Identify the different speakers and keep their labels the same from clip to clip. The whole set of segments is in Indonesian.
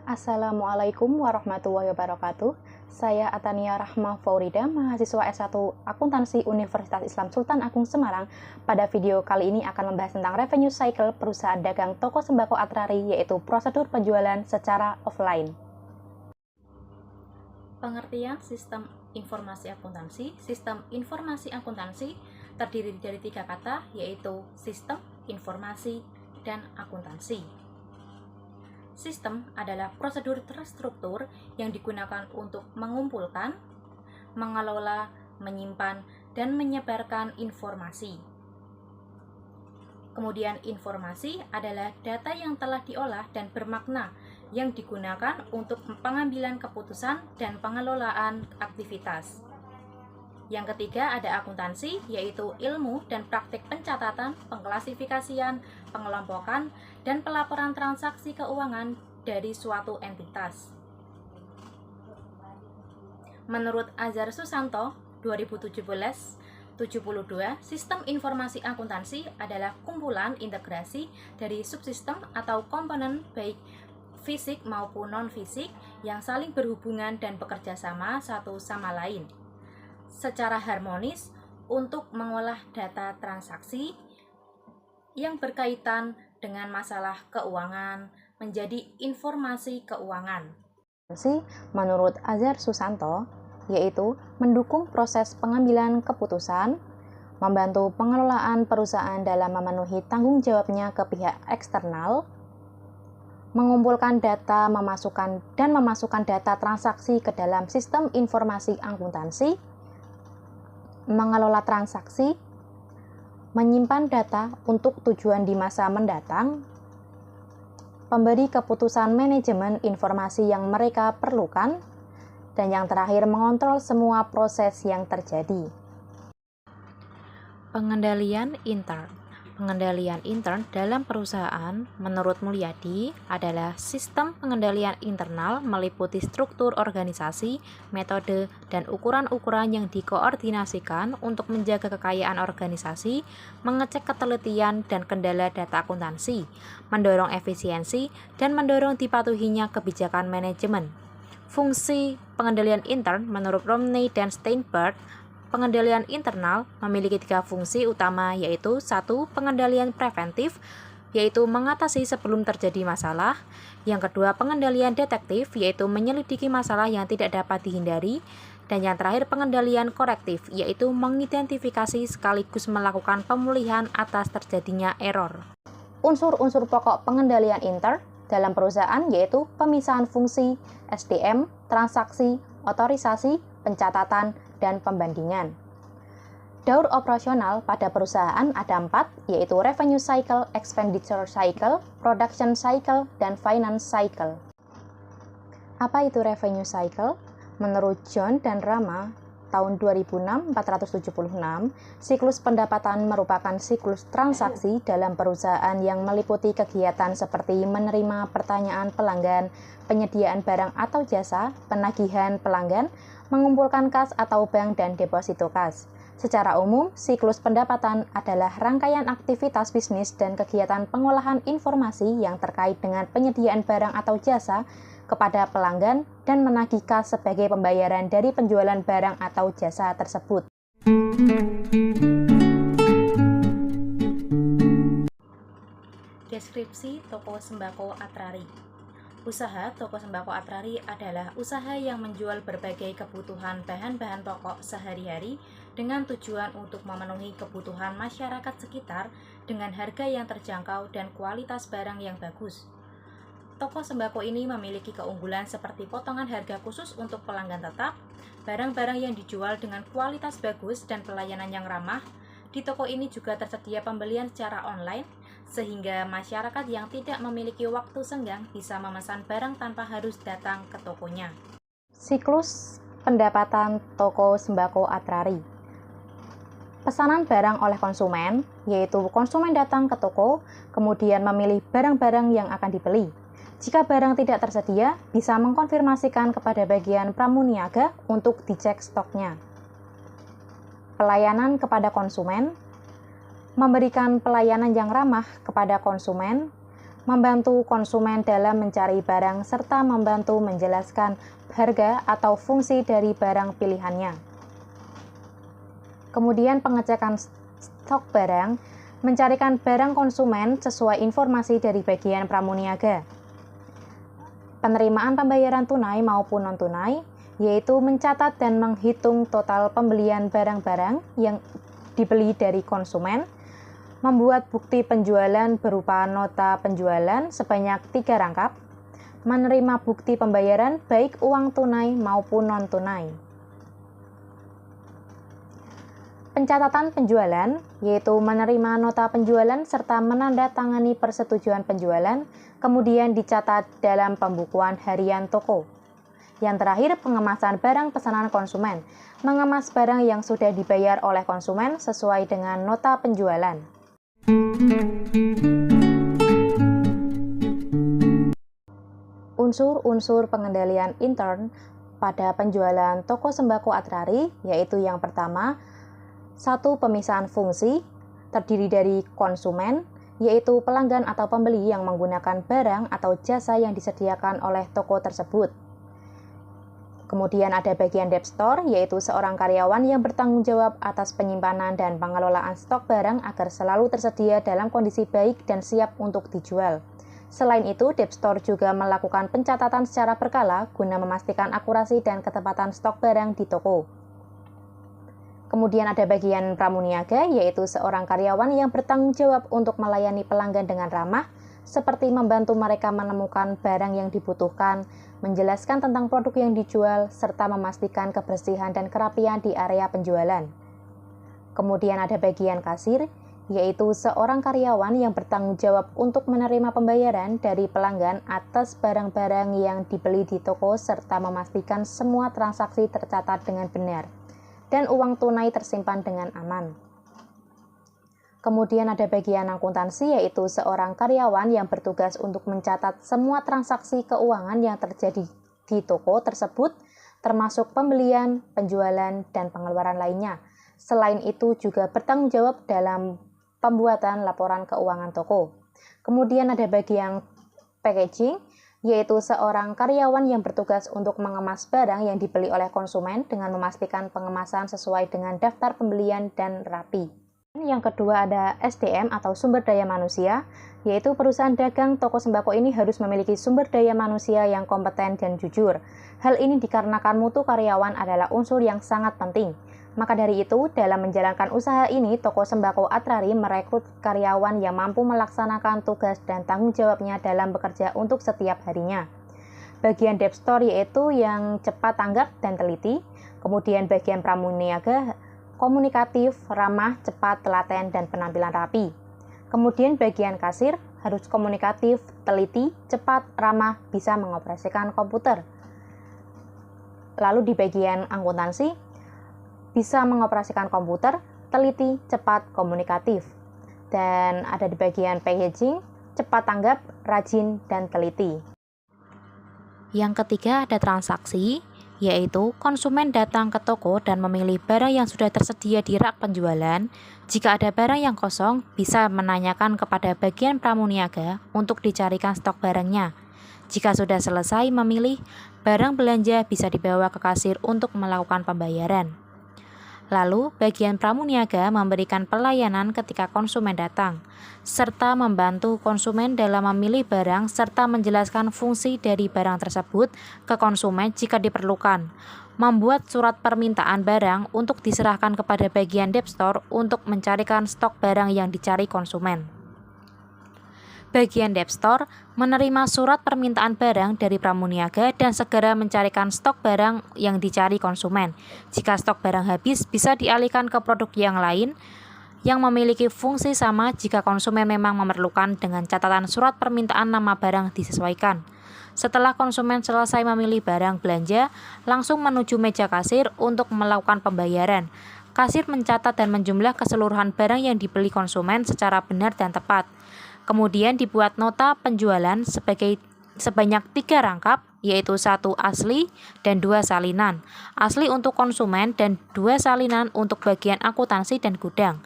Speaker 1: Assalamualaikum warahmatullahi wabarakatuh. Saya Atania Rahma Faurida, mahasiswa S1 Akuntansi Universitas Islam Sultan Agung Semarang. Pada video kali ini akan membahas tentang revenue cycle perusahaan dagang toko sembako Atrari, yaitu prosedur penjualan secara offline.
Speaker 2: Pengertian sistem informasi akuntansi. Sistem informasi akuntansi terdiri dari 3 kata, yaitu sistem, informasi, dan akuntansi. Sistem adalah prosedur terstruktur yang digunakan untuk mengumpulkan, mengelola, menyimpan, dan menyebarkan informasi. Kemudian informasi adalah data yang telah diolah dan bermakna yang digunakan untuk pengambilan keputusan dan pengelolaan aktivitas. Yang ketiga ada akuntansi, yaitu ilmu dan praktik pencatatan, pengklasifikasian, pengelompokan, dan pelaporan transaksi keuangan dari suatu entitas. Menurut Azhar Susanto 2017-72, sistem informasi akuntansi adalah kumpulan integrasi dari subsistem atau komponen baik fisik maupun non-fisik yang saling berhubungan dan bekerja sama satu sama lain secara harmonis untuk mengolah data transaksi yang berkaitan dengan masalah keuangan menjadi informasi keuangan.
Speaker 1: Menurut Azhar Susanto, yaitu mendukung proses pengambilan keputusan, membantu pengelolaan perusahaan dalam memenuhi tanggung jawabnya ke pihak eksternal, mengumpulkan data, memasukkan data transaksi ke dalam sistem informasi akuntansi, mengelola transaksi, menyimpan data untuk tujuan di masa mendatang, pemberi keputusan manajemen informasi yang mereka perlukan, dan yang terakhir mengontrol semua proses yang terjadi.
Speaker 2: Pengendalian intern. Pengendalian intern dalam perusahaan, menurut Mulyadi, adalah sistem pengendalian internal meliputi struktur organisasi, metode, dan ukuran-ukuran yang dikoordinasikan untuk menjaga kekayaan organisasi, mengecek ketelitian dan kendala data akuntansi, mendorong efisiensi, dan mendorong dipatuhinya kebijakan manajemen. Fungsi pengendalian intern menurut Romney dan Steinberg, pengendalian internal memiliki 3 fungsi utama, yaitu 1. Pengendalian preventif, yaitu mengatasi sebelum terjadi masalah. Yang kedua, pengendalian detektif, yaitu menyelidiki masalah yang tidak dapat dihindari. Dan yang terakhir, pengendalian korektif, yaitu mengidentifikasi sekaligus melakukan pemulihan atas terjadinya error.
Speaker 1: Unsur-unsur pokok pengendalian intern dalam perusahaan yaitu pemisahan fungsi, SDM, transaksi, otorisasi, pencatatan, dan pembandingan. Daur operasional pada perusahaan ada 4, yaitu revenue cycle, expenditure cycle, production cycle, dan finance cycle. Apa itu revenue cycle? Menurut John dan Rama, tahun 2006-476, siklus pendapatan merupakan siklus transaksi dalam perusahaan yang meliputi kegiatan seperti menerima pertanyaan pelanggan, penyediaan barang atau jasa, penagihan pelanggan, mengumpulkan kas atau bank dan deposito kas. Secara umum, siklus pendapatan adalah rangkaian aktivitas bisnis dan kegiatan pengolahan informasi yang terkait dengan penyediaan barang atau jasa kepada pelanggan dan menagih kas sebagai pembayaran dari penjualan barang atau jasa tersebut.
Speaker 2: Deskripsi toko sembako Atrari. Usaha toko sembako Atrari adalah usaha yang menjual berbagai kebutuhan bahan-bahan pokok sehari-hari dengan tujuan untuk memenuhi kebutuhan masyarakat sekitar dengan harga yang terjangkau dan kualitas barang yang bagus. Toko sembako ini memiliki keunggulan seperti potongan harga khusus untuk pelanggan tetap, barang-barang yang dijual dengan kualitas bagus dan pelayanan yang ramah. Di toko ini juga tersedia pembelian secara online, sehingga masyarakat yang tidak memiliki waktu senggang bisa memesan barang tanpa harus datang ke tokonya.
Speaker 1: Siklus pendapatan toko sembako Atrari. Pesanan barang oleh konsumen, yaitu konsumen datang ke toko, kemudian memilih barang-barang yang akan dibeli. Jika barang tidak tersedia, bisa mengkonfirmasikan kepada bagian pramuniaga untuk dicek stoknya. Pelayanan kepada konsumen. memberikan pelayanan yang ramah kepada konsumen, membantu konsumen dalam mencari barang, serta membantu menjelaskan harga atau fungsi dari barang pilihannya. Kemudian pengecekan stok barang, mencarikan barang konsumen sesuai informasi dari bagian pramuniaga. Penerimaan pembayaran tunai maupun non-tunai, yaitu mencatat dan menghitung total pembelian barang-barang yang dibeli dari konsumen, membuat bukti penjualan berupa nota penjualan sebanyak 3 rangkap, menerima bukti pembayaran baik uang tunai maupun non-tunai. Pencatatan penjualan, yaitu menerima nota penjualan serta menandatangani persetujuan penjualan, kemudian dicatat dalam pembukuan harian toko. Yang terakhir, pengemasan barang pesanan konsumen, mengemas barang yang sudah dibayar oleh konsumen sesuai dengan nota penjualan. Unsur-unsur pengendalian intern pada penjualan toko sembako Atrari, yaitu yang pertama, 1. Pemisahan fungsi, terdiri dari konsumen, yaitu pelanggan atau pembeli yang menggunakan barang atau jasa yang disediakan oleh toko tersebut. Kemudian ada bagian depstore, yaitu seorang karyawan yang bertanggung jawab atas penyimpanan dan pengelolaan stok barang agar selalu tersedia dalam kondisi baik dan siap untuk dijual. Selain itu, depstore juga melakukan pencatatan secara berkala guna memastikan akurasi dan ketepatan stok barang di toko. Kemudian ada bagian pramuniaga, yaitu seorang karyawan yang bertanggung jawab untuk melayani pelanggan dengan ramah, seperti membantu mereka menemukan barang yang dibutuhkan, menjelaskan tentang produk yang dijual, serta memastikan kebersihan dan kerapian di area penjualan. Kemudian ada bagian kasir, yaitu seorang karyawan yang bertanggung jawab untuk menerima pembayaran dari pelanggan atas barang-barang yang dibeli di toko, serta memastikan semua transaksi tercatat dengan benar dan uang tunai tersimpan dengan aman. Kemudian ada bagian akuntansi, yaitu seorang karyawan yang bertugas untuk mencatat semua transaksi keuangan yang terjadi di toko tersebut, termasuk pembelian, penjualan, dan pengeluaran lainnya. Selain itu juga bertanggung jawab dalam pembuatan laporan keuangan toko. Kemudian ada bagian packaging, yaitu seorang karyawan yang bertugas untuk mengemas barang yang dibeli oleh konsumen dengan memastikan pengemasan sesuai dengan daftar pembelian dan rapi. Yang kedua ada SDM atau sumber daya manusia, yaitu perusahaan dagang toko sembako ini harus memiliki sumber daya manusia yang kompeten dan jujur. Hal ini dikarenakan mutu karyawan adalah unsur yang sangat penting. Maka dari itu, dalam menjalankan usaha ini, toko sembako Atrari merekrut karyawan yang mampu melaksanakan tugas dan tanggung jawabnya dalam bekerja untuk setiap harinya. Bagian depstore yaitu yang cepat tanggap dan teliti, kemudian bagian pramuniaga komunikatif, ramah, cepat, telaten, dan penampilan rapi. Kemudian bagian kasir harus komunikatif, teliti, cepat, ramah, bisa mengoperasikan komputer. Lalu di bagian akuntansi, bisa mengoperasikan komputer, teliti, cepat, komunikatif. Dan ada di bagian packaging, cepat tanggap, rajin, dan teliti.
Speaker 2: Yang ketiga ada transaksi, yaitu konsumen datang ke toko dan memilih barang yang sudah tersedia di rak penjualan. Jika ada barang yang kosong, bisa menanyakan kepada bagian pramuniaga untuk dicarikan stok barangnya. Jika sudah selesai memilih, barang belanja bisa dibawa ke kasir untuk melakukan pembayaran. Lalu, bagian pramuniaga memberikan pelayanan ketika konsumen datang, serta membantu konsumen dalam memilih barang serta menjelaskan fungsi dari barang tersebut ke konsumen jika diperlukan, membuat surat permintaan barang untuk diserahkan kepada bagian depstore untuk mencarikan stok barang yang dicari konsumen. Bagian depstore menerima surat permintaan barang dari pramuniaga dan segera mencarikan stok barang yang dicari konsumen. Jika stok barang habis, bisa dialihkan ke produk yang lain yang memiliki fungsi sama jika konsumen memang memerlukan, dengan catatan surat permintaan nama barang disesuaikan. Setelah konsumen selesai memilih barang belanja, langsung menuju meja kasir untuk melakukan pembayaran. Kasir mencatat dan menjumlah keseluruhan barang yang dibeli konsumen secara benar dan tepat. Kemudian dibuat nota penjualan sebanyak 3 rangkap, yaitu 1 asli dan 2 salinan. Asli untuk konsumen dan 2 salinan untuk bagian akuntansi dan gudang.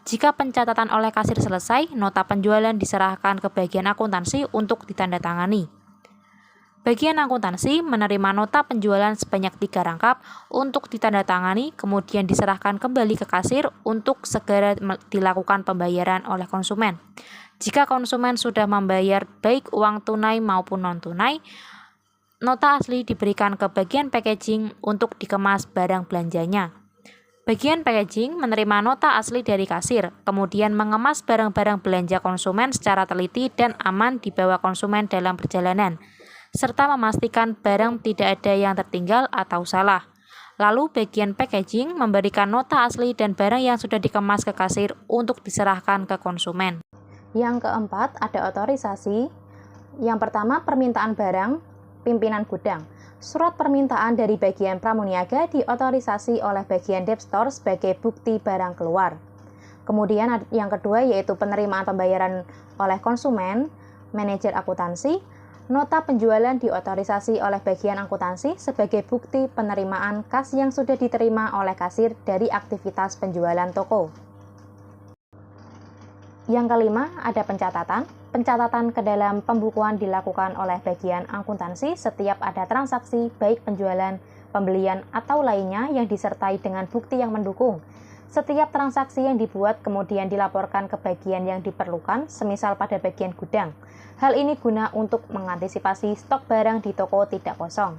Speaker 2: Jika pencatatan oleh kasir selesai, nota penjualan diserahkan ke bagian akuntansi untuk ditandatangani. Bagian akuntansi menerima nota penjualan sebanyak 3 rangkap untuk ditandatangani, kemudian diserahkan kembali ke kasir untuk segera dilakukan pembayaran oleh konsumen. Jika konsumen sudah membayar baik uang tunai maupun non-tunai, nota asli diberikan ke bagian packaging untuk dikemas barang belanjanya. Bagian packaging menerima nota asli dari kasir, kemudian mengemas barang-barang belanja konsumen secara teliti dan aman dibawa konsumen dalam perjalanan, serta memastikan barang tidak ada yang tertinggal atau salah. Lalu bagian packaging memberikan nota asli dan barang yang sudah dikemas ke kasir untuk diserahkan ke konsumen.
Speaker 1: Yang keempat, ada otorisasi. Yang pertama, permintaan barang pimpinan gudang. Surat permintaan dari bagian pramuniaga diotorisasi oleh bagian debtor sebagai bukti barang keluar. Kemudian yang kedua yaitu penerimaan pembayaran oleh konsumen, manajer akuntansi. Nota penjualan diotorisasi oleh bagian akuntansi sebagai bukti penerimaan kas yang sudah diterima oleh kasir dari aktivitas penjualan toko. Yang kelima, ada pencatatan. Pencatatan ke dalam pembukuan dilakukan oleh bagian akuntansi setiap ada transaksi, baik penjualan, pembelian, atau lainnya yang disertai dengan bukti yang mendukung. Setiap transaksi yang dibuat kemudian dilaporkan ke bagian yang diperlukan, semisal pada bagian gudang. Hal ini guna untuk mengantisipasi stok barang di toko tidak kosong.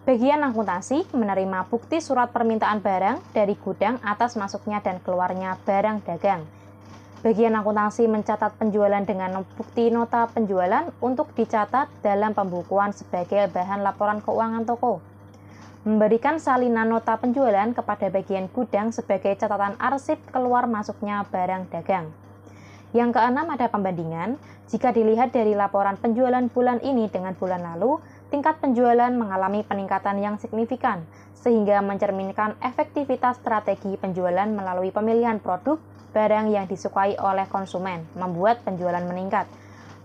Speaker 1: Bagian akuntansi menerima bukti surat permintaan barang dari gudang atas masuknya dan keluarnya barang dagang. Bagian akuntansi mencatat penjualan dengan bukti nota penjualan untuk dicatat dalam pembukuan sebagai bahan laporan keuangan toko. Memberikan salinan nota penjualan kepada bagian gudang sebagai catatan arsip keluar masuknya barang dagang. Yang keenam, ada pembandingan. Jika dilihat dari laporan penjualan bulan ini dengan bulan lalu, tingkat penjualan mengalami peningkatan yang signifikan, sehingga mencerminkan efektivitas strategi penjualan melalui pemilihan produk barang yang disukai oleh konsumen, membuat penjualan meningkat.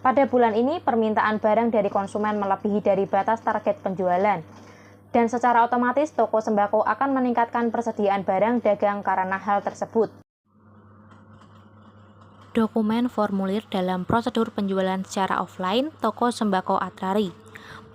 Speaker 1: Pada bulan ini, permintaan barang dari konsumen melebihi dari batas target penjualan. Dan secara otomatis, toko sembako akan meningkatkan persediaan barang dagang karena hal tersebut.
Speaker 2: Dokumen formulir dalam prosedur penjualan secara offline toko sembako Atrari.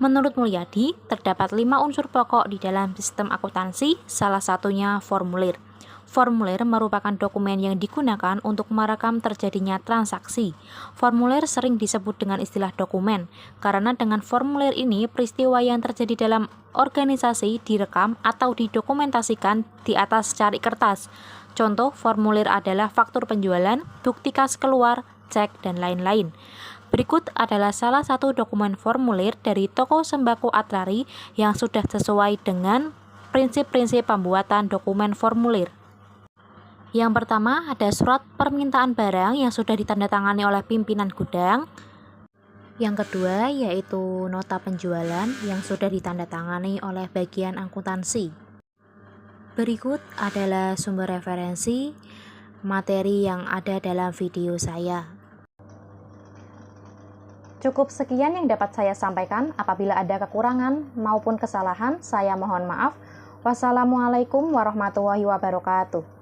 Speaker 2: Menurut Mulyadi, terdapat 5 unsur pokok di dalam sistem akuntansi, salah satunya formulir. Formulir merupakan dokumen yang digunakan untuk merekam terjadinya transaksi. Formulir sering disebut dengan istilah dokumen, karena dengan formulir ini peristiwa yang terjadi dalam organisasi direkam atau didokumentasikan di atas secari kertas. Contoh formulir adalah faktur penjualan, bukti kas keluar, cek, dan lain-lain. Berikut adalah salah satu dokumen formulir dari toko sembako Atrari yang sudah sesuai dengan prinsip-prinsip pembuatan dokumen formulir. Yang pertama, ada surat permintaan barang yang sudah ditandatangani oleh pimpinan gudang. Yang kedua, yaitu nota penjualan yang sudah ditandatangani oleh bagian akuntansi. Berikut adalah sumber referensi materi yang ada dalam video saya.
Speaker 1: Cukup sekian yang dapat saya sampaikan. Apabila ada kekurangan maupun kesalahan, saya mohon maaf. Wassalamualaikum warahmatullahi wabarakatuh.